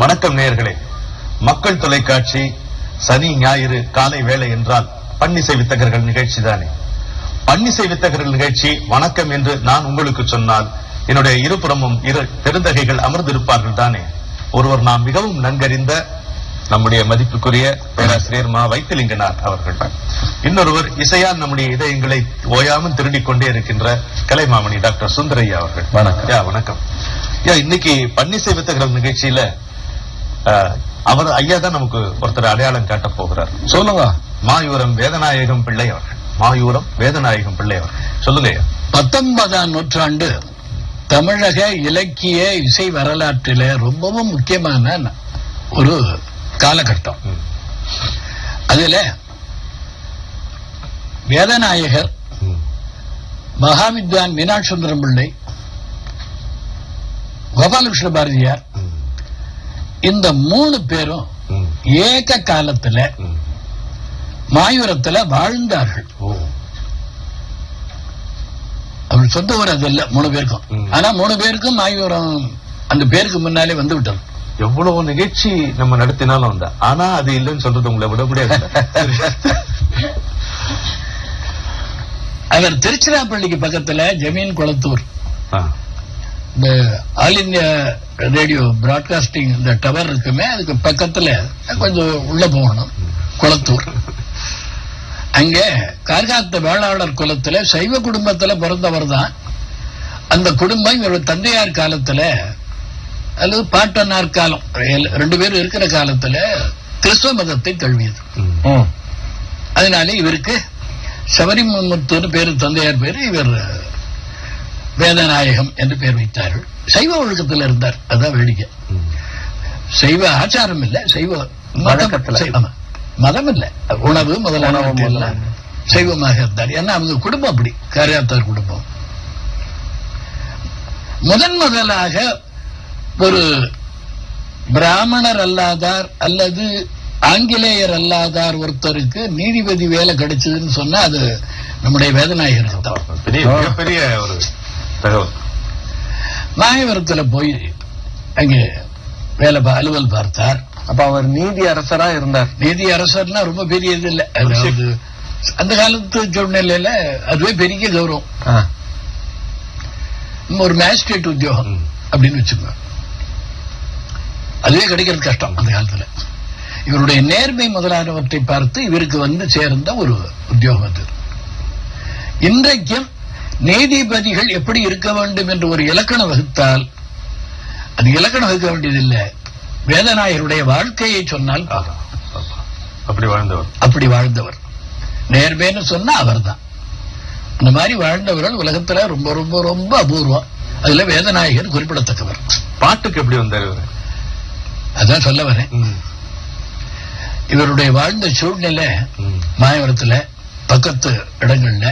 வணக்கம் நேயர்களே. மக்கள் தொலைக்காட்சி சனி ஞாயிறு காலை வேளை என்றால் பன்னிசை வித்தகர்கள் நிகழ்ச்சி தானே. பன்னிசை வித்தகர்கள் நிகழ்ச்சி வணக்கம் என்று நான் உங்களுக்கு சொன்னால் என்னுடைய இருபுறமும் இரு பெருந்தகைகள் அமர்ந்திருப்பார்கள் தானே. ஒருவர் நாம் மிகவும் நன்கறிந்த நம்முடைய மதிப்புக்குரிய பேராசிரியர் மா வைத்திலிங்கனார் அவர்கள். இன்னொருவர் இசையால் நம்முடைய இதயங்களை ஓயாமல் திருடிக் கொண்டே இருக்கின்ற கலைமாமணி டாக்டர் சுந்தரையா அவர்கள். வணக்கம். வணக்கம். இன்னைக்கு பன்னிசை வித்தகர்கள் நிகழ்ச்சியில அவர் ஐயா தான் நமக்கு ஒருத்தர் அடையாளம் காட்ட போகிறார். சொல்லுங்க. மாயூரம் வேதநாயகம் பிள்ளை அவர்கள். மாயூரம் வேதநாயகம் பிள்ளை அவர்கள். சொல்லுங்க. 19ஆம் நூற்றாண்டு தமிழக இலக்கிய இசை வரலாற்றில ரொம்பவும் முக்கியமான ஒரு காலகட்டம். அதுல வேதநாயகர், மகாவித்வான் மீனாட்சி சுந்தரம் பிள்ளை, கோபாலகிருஷ்ண பாரதியார், இந்த 3 பேரும் ஏக காலத்துல மாயூரத்துல வாழ்ந்தார்கள். அவர் சொந்த ஊர் அது இல்ல 3 பேருக்கும். ஆனா 3 பேருக்கும் மாயூரம் அந்த பேருக்கு முன்னாலே வந்து விட்டது. எவ்வளவு நிகழ்ச்சி நம்ம நடத்தினாலும் வந்தா, ஆனா அது இல்லைன்னு சொல்றது உங்களை விட முடியாது. அவர் திருச்சிராப்பள்ளிக்கு பக்கத்துல ஜமீன் குளத்தூர், இந்த ஆல் இந்தியா ரேடியோ பிராட்காஸ்டிங் இந்த டவர் இருக்குமே, அதுக்கு பக்கத்துல கொஞ்சம் உள்ள போகணும், குளத்தூர். அங்க கார்காத்த வேளாளர் குலத்துல சைவ குடும்பத்துல பிறந்தவர் தான். அந்த குடும்பம் இவருடைய தந்தையார் காலத்துல அல்லது பாட்டனார் காலம் 2 பேரும் இருக்கிற காலத்துல கிறிஸ்தவ மதத்தை தழுவியது. அதனால இவருக்கு சபரிமுத்துன்னு பேரு, தந்தையார் பேரு, இவர் வேதநாயகம் என்று பெயர் வைத்தார்கள். சைவ ஒழுக்கத்தில் இருந்தார். அதான் வேடிக்கை. சைவ ஆச்சாரம் இல்ல, சைவ மதம் இல்ல, உணவு முதலான சைவமாக இருந்தார். ஏன்னா அவங்க குடும்பம் அப்படி, காரியாத்தார் குடும்பம். முதலாக ஒரு பிராமணர் அல்லாதார் அல்லது ஆங்கிலேயர் அல்லாதார் ஒருத்தருக்கு நீதிபதி வேலை கிடைச்சதுன்னு சொன்னா அது நம்முடைய வேதநாயகர் தான். பெரிய ஒரு தகவல். மாயவரத்துல போய் அங்கே அலுவல் பார்த்தார். அப்ப அவர் நீதி அரசரா இருந்தார். நீதி அரசர்னா ரொம்ப பெரிய இது இல்ல, அதாவது அந்த காலத்து சூழ்நிலையில அதுவே பெரிய கௌரவம். ஒரு மேஜிஸ்ட்ரேட் உத்தியோகம் அப்படின்னு வச்சுக்கோங்க, அதுவே கிடைக்கிறது கஷ்டம் அந்த காலத்துல. இவருடைய நேர்மை முதலானவற்றை பார்த்து இவருக்கு வந்து சேர்ந்த ஒரு உத்தியோகம் அது. இன்றைக்கும் நீதிபதிகள் எப்படி இருக்க வேண்டும் என்று ஒரு இலக்கணம் வகுத்தால் அது இலக்கணம் வகுக்க வேண்டியதில்லை, வேதநாயகருடைய வாழ்க்கையை சொன்னால் அப்படி வாழ்ந்தவர். நேர்மைன்னு சொன்னா அவர் தான். இந்த மாதிரி வாழ்ந்தவர்கள் உலகத்துல ரொம்ப ரொம்ப ரொம்ப அபூர்வம். அதுல வேதநாயகர் குறிப்பிடத்தக்கவர். பாட்டுக்கு எப்படி வந்தார்? அதான் சொல்ல வரேன். இவருடைய வாழ்ந்த சூழ்நிலை மாயவரத்துல பக்கத்து இடங்கள்ல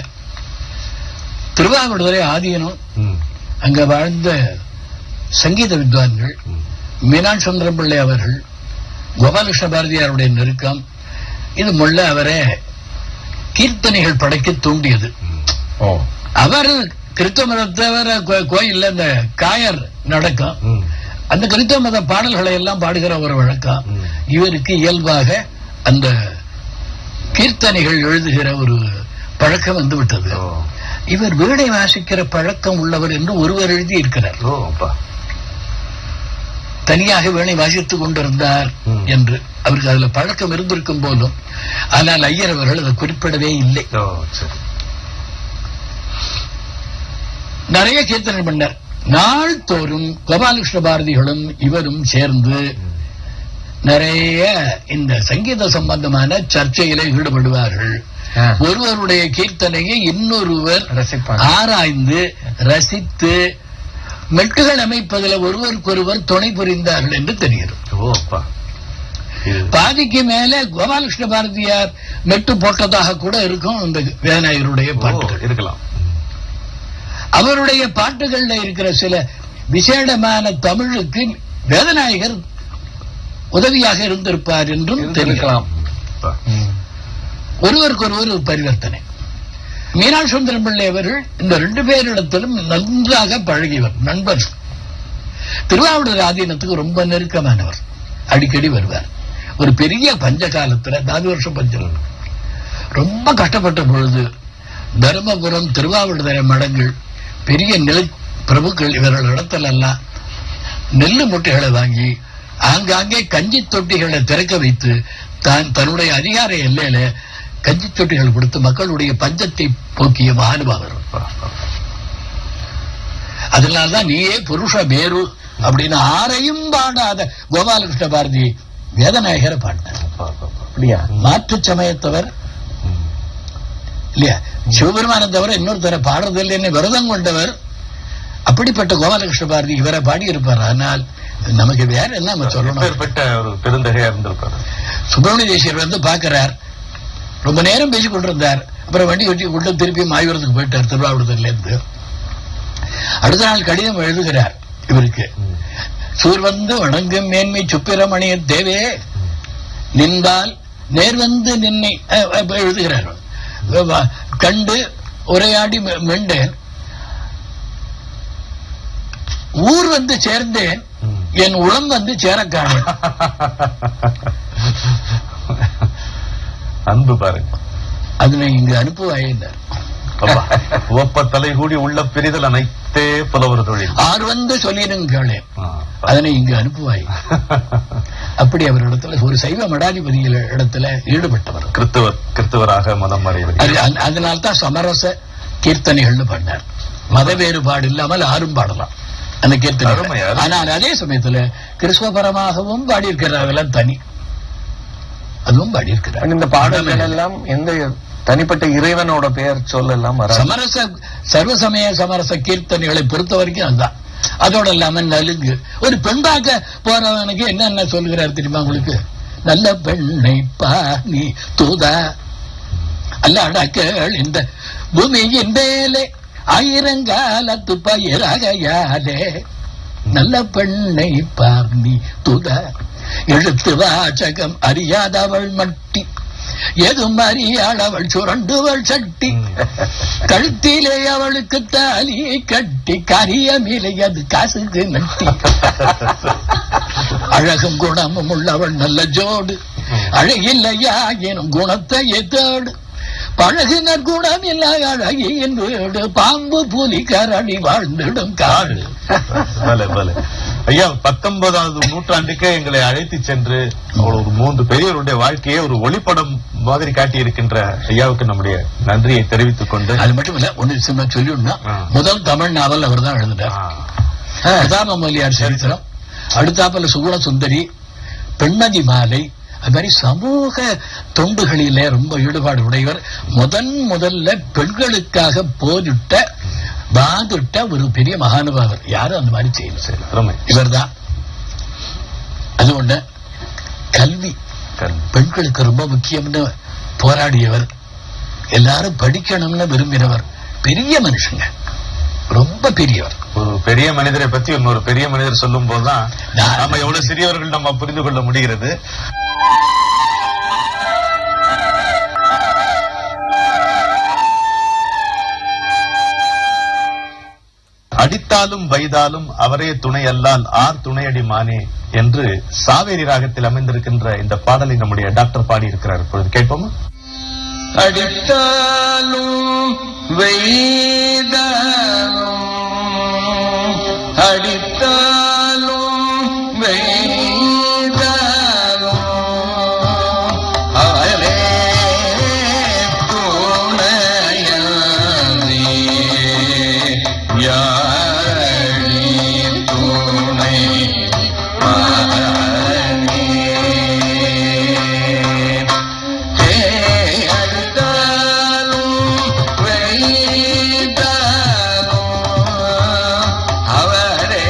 திருவாவடுதுறை ஆதீனம், அங்க வாழ்ந்த சங்கீத வித்வான்கள், மீனாட்சி சுந்தரம் பிள்ளை அவர்கள், கோபாலகிருஷ்ண பாரதியாருடைய நெருக்கம், இது முள்ள அவரை கீர்த்தனைகள் படைக்க தூண்டியது. அவர் கிறிஸ்தவ மதத்தவர கோயில்ல இந்த காயர் நடக்கும், அந்த கிறிஸ்தவ மத பாடல்களை எல்லாம் பாடுகிற ஒரு வழக்கம். இவருக்கு இயல்பாக அந்த கீர்த்தனைகள் எழுதுகிற ஒரு பழக்கம் வந்து விட்டது. இவர் வீணை வாசிக்கிற பழக்கம் உள்ளவர் என்று ஒருவர் எழுதி இருக்கிறார். தனியாக வீணை வாசித்துக் கொண்டிருந்தார் என்று அவருக்கு அதுல பழக்கம் இருந்திருக்கும் போதும், ஆனால் ஐயர் அவர்கள் அதை குறிப்பிடவே இல்லை. நிறைய கீர்த்தனை பண்ணார். நாள்தோறும் கோபாலகிருஷ்ண பாரதிகளும் இவரும் சேர்ந்து நிறைய இந்த சங்கீத சம்பந்தமான சர்ச்சையில ஈடுபடுவார்கள். ஒருவருடைய கீர்த்தனையை இன்னொருவர் ஆராய்ந்து ரசித்து மெட்டுகள் அமைப்பதில் ஒருவருக்கொருவர் துணை புரிந்தார்கள் என்று தெரிகிறது. பாதிக்கு மேல கோபாலகிருஷ்ண பாரதியார் மெட்டு போட்டதாக கூட இருக்கும் இந்த வேதநாயகருடைய பாட்டுகள் இருக்கலாம். அவருடைய பாட்டுகள்ல இருக்கிற சில விசேடமான தமிழுக்கு வேதநாயகர் உதவியாக இருந்திருப்பார் என்றும் தெரிவிக்கலாம். ஒருவருக்கொருவர் பரிவர்த்தனை. மீனாட்சி சுந்தரம் பிள்ளை அவர்கள் இந்த 2 பேரிடத்திலும் நன்றாக பழகியவர், நண்பர். திருவாவடுதுறை ஆதீனத்துக்கு ரொம்ப நெருக்கமானவர். அடிக்கடி வருவார். ஒரு பெரிய பஞ்ச காலத்துல 4 வருஷம் பஞ்சம், ரொம்ப கஷ்டப்பட்ட பொழுது தருமபுரம் திருவாவடுதுறை மடங்கள் பெரிய நில பிரபுக்கள் இவர்கள் இடத்துல எல்லாம் நெல்லு மூட்டைகளை வாங்கி ஆங்காங்கே கஞ்சி தொட்டிகளை திறக்க வைத்து தன்னுடைய அதிகார எல்லையில கஞ்சி தொட்டிகள் கொடுத்து மக்களுடைய பஞ்சத்தை போக்கிய மகானுபாவர். அதனால்தான் நீயே புருஷ மேரு அப்படின்னு ஆரையும் பாடாத கோபாலகிருஷ்ண பாரதி வேதநாயகரை பாடினார். மாற்று சமயத்தவர் இல்லையா, சிவபெருமானை தவிர இன்னொருத்தர பாடுறது இல்லைன்னு விரதம் கொண்டவர். அப்படிப்பட்ட கோபாலகிருஷ்ண பாரதி இவரை பாடி இருப்பார். ஆனால் நமக்கு வேற என்ன நம்ம சொல்லணும், ஒரு பெருந்தகையா இருந்திருப்பார். சுப்பிரமணிய தேசியர் வந்து பாக்குறார், ரொம்ப நேரம் பேசிக் கொண்டிருந்தார். அப்புறம் வண்டி வச்சு கொண்டு திருப்பி மாயூரத்துக்கு போயிட்டார் திருவாவூர்ல இருந்து. அடுத்த நாள் கடிதம் எழுதுகிறார் இவருக்கு. சூர் வந்து வணங்கும் மேன்மை சுப்பிரமணிய தேவே நின்பால் நேர் வந்து நின்னை எழுதுகிறார். கண்டு உரையாடி மெண்டேன், ஊர் வந்து சேர்ந்தேன், என் உளம் வந்து சேரக்கானேன். அன்பு பாருங்க, அதனை இங்கு அனுப்புவாயினார். ஒப்ப தலை கூடி உள்ள பிரிதல் அனைத்தே புலவர் தொழில் ஆறு வந்து சொல்லினுங்களே, அதனை இங்கு அனுப்புவாய். அப்படி அவர் இடத்துல ஒரு சைவ மடாதிபதிகள் இடத்துல ஈடுபட்டவர், கிறிஸ்தவராக மதம் மாறியவர். அதனால்தான் சமரச கீர்த்தனைகள்னு பண்ணார். மத வேறுபாடு இல்லாமல் யாரும் பாடலாம் அந்த கீர்த்தனை. ஆனால் அதே சமயத்துல கிறிஸ்தவபரமாகவும் பாடியிருக்கிறார்கள், தனி அதுவும் பாடியிருக்கிறார். இந்த பாடல்கள் எல்லாம் எந்த தனிப்பட்ட இறைவனோட பெயர் சொல்லலாம். சமரச சர்வசமய சமரச கீர்த்தனைகளை பொறுத்த வரைக்கும் அதுதான். அதோட இல்லாம நலுங்கு ஒரு பெண்ணாக்க போறவனுக்கு என்ன சொல்கிறார் தெரியுமா உங்களுக்கு? நல்ல பெண்ணை பாணி தூதா அல்ல அடக்கள் இந்த பூமியின் மேலே ஆயிரங்காலத்து பயிராகையாலே நல்ல பெண்ணை பாணி தூதா எழுத்து வாசகம் அறியாதவள் மட்டி எதும் அறியாளவள் சுரண்டுவள் சட்டி கழுத்திலே அவளுக்கு தாலி கட்டி கரியமில்லை அது காசுக்கு நட்டி அழகும் குணமும் உள்ளவள் நல்ல ஜோடு அழகில்லையா எனும் குணத்தை எதோடு பழகினர் குணம் இல்ல அழகியின் வீடு பாம்பு புலி கரடி வாழ்ந்திடும் காடு. ஐயா, 19வது நூற்றாண்டுக்கே எங்களை அழைத்து சென்று ஒரு 3 பெரியவருடைய வாழ்க்கையை ஒரு ஒளிப்படம் மாதிரி காட்டி இருக்கின்ற ஐயாவுக்கு நம்முடைய நன்றியை தெரிவித்துக் கொண்டு, அது மட்டும் இல்ல ஒன்னு சின்ன சொல்லிவிடனா, முதல் தமிழ் நாவல் அவர் தான் எழுதினார். பிரதாபமல்லியார் சரித்திரம், அடுத்தாப்பல சுகுண சுந்தரி, பெண்மதி மாலை, அது மாதிரி சமூக தொண்டுகளிலே ரொம்ப ஈடுபாடு உடையவர். முதல்ல பெண்களுக்காக போரிட்ட பாதுட்ட ஒரு பெரிய மகானுபாவர். யாரும் அந்த மாதிரி செய்யல, இவர் தான். அது ஒண்ணு. கல்வி பெண்களுக்கு ரொம்ப முக்கியம்னு போராடியவர், எல்லாரும் படிக்கணும்னு விரும்பினவர், பெரிய மனுஷங்க, ரொம்ப பெரியவர். ஒரு பெரிய மனிதரை பத்தி இன்னொரு பெரிய மனிதர் சொல்லும் போதுதான் நாம எவ்வளவு சிறியவர்கள் நம்ம புரிந்து கொள்ள முடிகிறது. அடித்தாலும் வைதாலும் அவரே துணை அல்லால் ஆர் துணையடி மானே என்று சாவேரி ராகத்தில் அமைந்திருக்கின்ற இந்த பாடலை நம்முடைய டாக்டர் பாடி இருக்கிறார். இப்பொழுது கேட்போமா? அடித்தாலும் வைதாலும் அடித்தாலும் வைதாலும் அவரே துணையானே யாழி துணை மானே. அடித்தாலும் வைதாலும் அவரே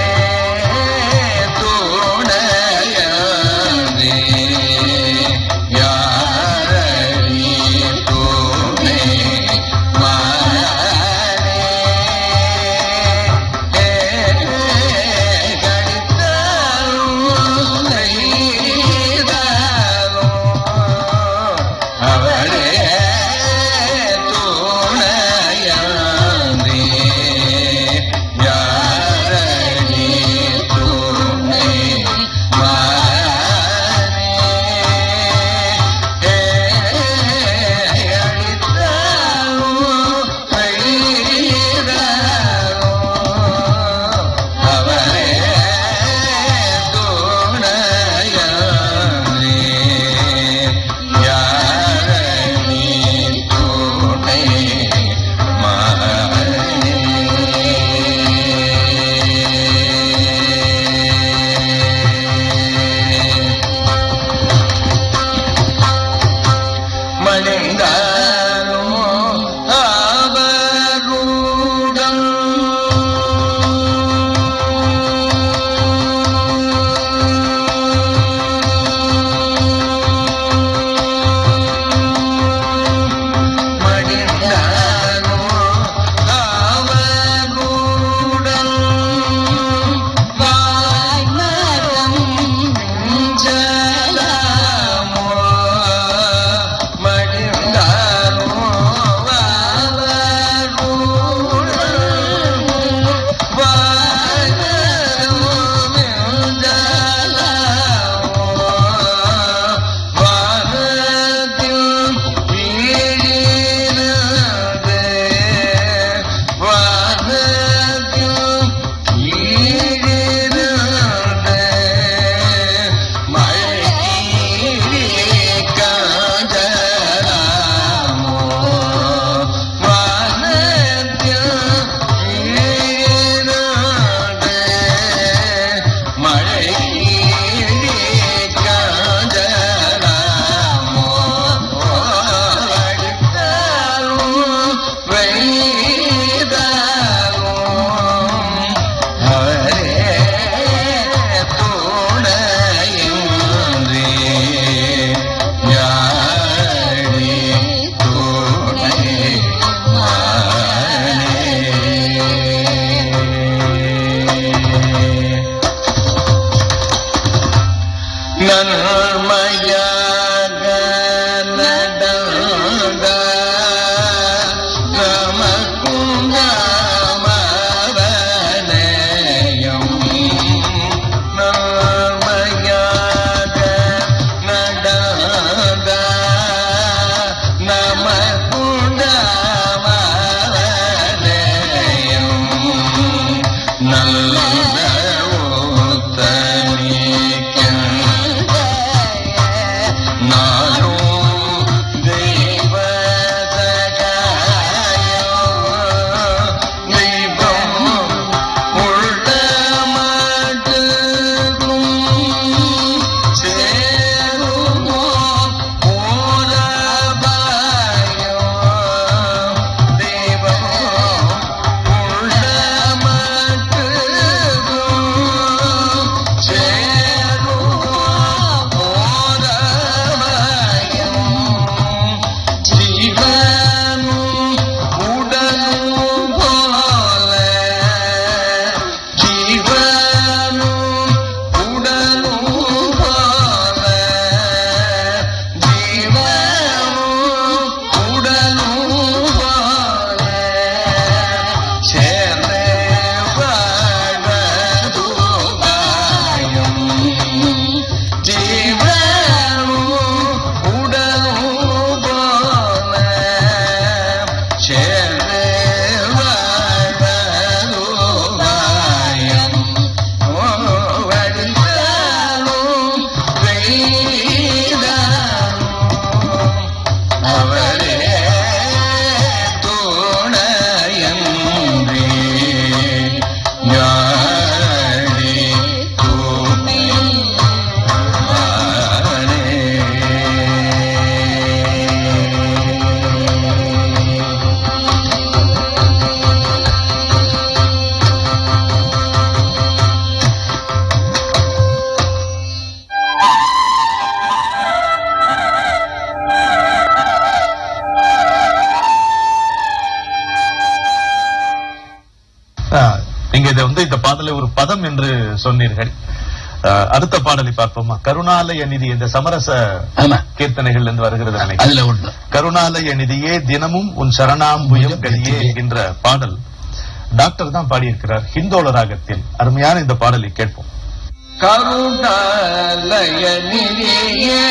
நன்மையாக நடந்த நமக்குந்தாமவனேயம் நன்மையாக நடந்த நமக்குந்தாமவனேயம் நல்ல நீங்க இதை இந்த பாடலை ஒரு பதம் என்று சொன்னீர்கள். அடுத்த பாடலை பார்ப்போமா? கருணாலய நிதி இந்த சமரச கீர்த்தனைகள் என்று வருகிறது நினைக்கிறேன். கருணாலய நிதியே தினமும் உன் சரணாம்புயம் கலியே என்கின்ற பாடல் டாக்டர் தான் பாடியிருக்கிறார் ஹிந்தோள ராகத்தில். அருமையான இந்த பாடலை கேட்போம். கருணாலய நிதியே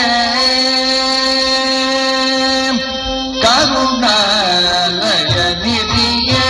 கருணாலய நிதியே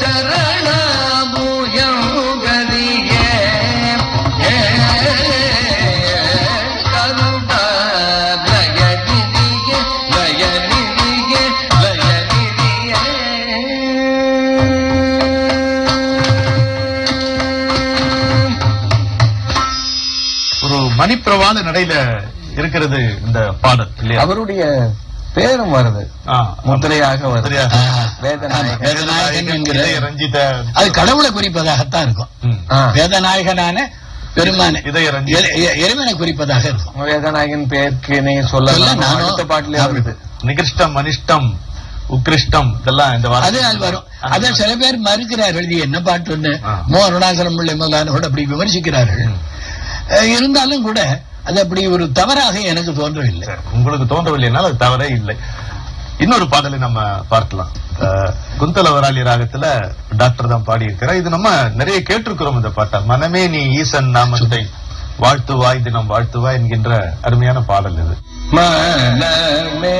சரணபூயம் கதியே கருடா லயநிதியே லயநிதியே லயநிதியே. ஒரு மணிப்பிரவாள நடையில இருக்கிறது இந்த பாடல் இல்லையா? அவருடைய பேரும் வருது, ஆ, முத்திரையாக வருது. முத்திரையாக. வேதநாயகன். வேதநாயகன் என்கிற இதய ரஞ்சித அது கடவுளை குறிப்பதாகத்தான் இருக்கும். ம். ஆ, வேதநாயகனான பெருமானை இதய ரஞ்சித இறைவனை குறிப்பதாக இருக்கும். வேதநாயகன் பேருக்கு நீங்க சொல்லலாம். நானும் அடுத்த பாட்டிலே வருது. நிகிருஷ்டம் அனிஷ்டம் உத்கிருஷ்டம் இதெல்லாம் இந்த அது வரும். அதான் சில பேர் மறுக்கிறார்கள், இது என்ன பாட்டுன்னு. ஆ. மோ அருணாசலம் பிள்ளை முதலானோடு அப்படி விமர்சிக்கிறார்கள். இருந்தாலும் கூட அது அப்படி ஒரு தவறாக எனக்கு தோன்றவில்லை. சரி, உங்களுக்கு தோன்றவில்லைனால் அது தவறே இல்லை. இன்னொரு பாடலை நம்ம பார்க்கலாம். குந்தலவராளி ராகத்துல டாக்டர் தான் பாடி இருக்கிறார். இது நம்ம நிறைய கேட்டிருக்கிறோம் இந்த பாட்டை. மனமே நீ ஈசன் நாமத்தை வாழ்த்துவாய் தினம் வாழ்த்துவாய் என்கின்ற அருமையான பாடல் இது. மனமே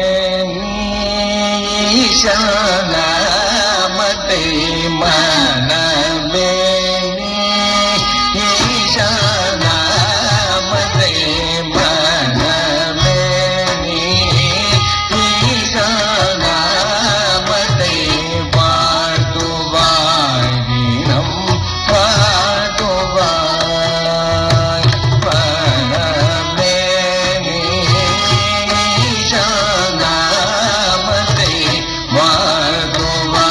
ஈசனாமத்தை மனமே ஈசனாமத்தை மனமே ஈசனாமத்தை வாழ்த்துவாய் தினம் வாழ்த்துவாய் மனமே ஈசனாமத்தை வாழ்த்துவாய்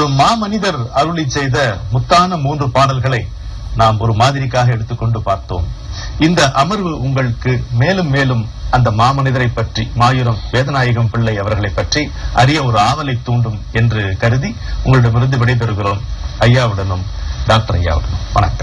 ஒரு மாமனிதர் அருளி செய்த முத்தான 3 பாடல்களை நாம் ஒரு மாதிரிக்காக எடுத்துக்கொண்டு பார்த்தோம். இந்த அமர்வு உங்களுக்கு மேலும் மேலும் அந்த மாமனிதரை பற்றி, மாயூரம் வேதநாயகம் பிள்ளை அவர்களை பற்றி அறிய ஒரு ஆவலை தூண்டும் என்று கருதி உங்களிடமிருந்து விடைபெறுகிறோம். ஐயாவுடனும் டாக்டர் ஐயாவுடனும் வணக்கம்.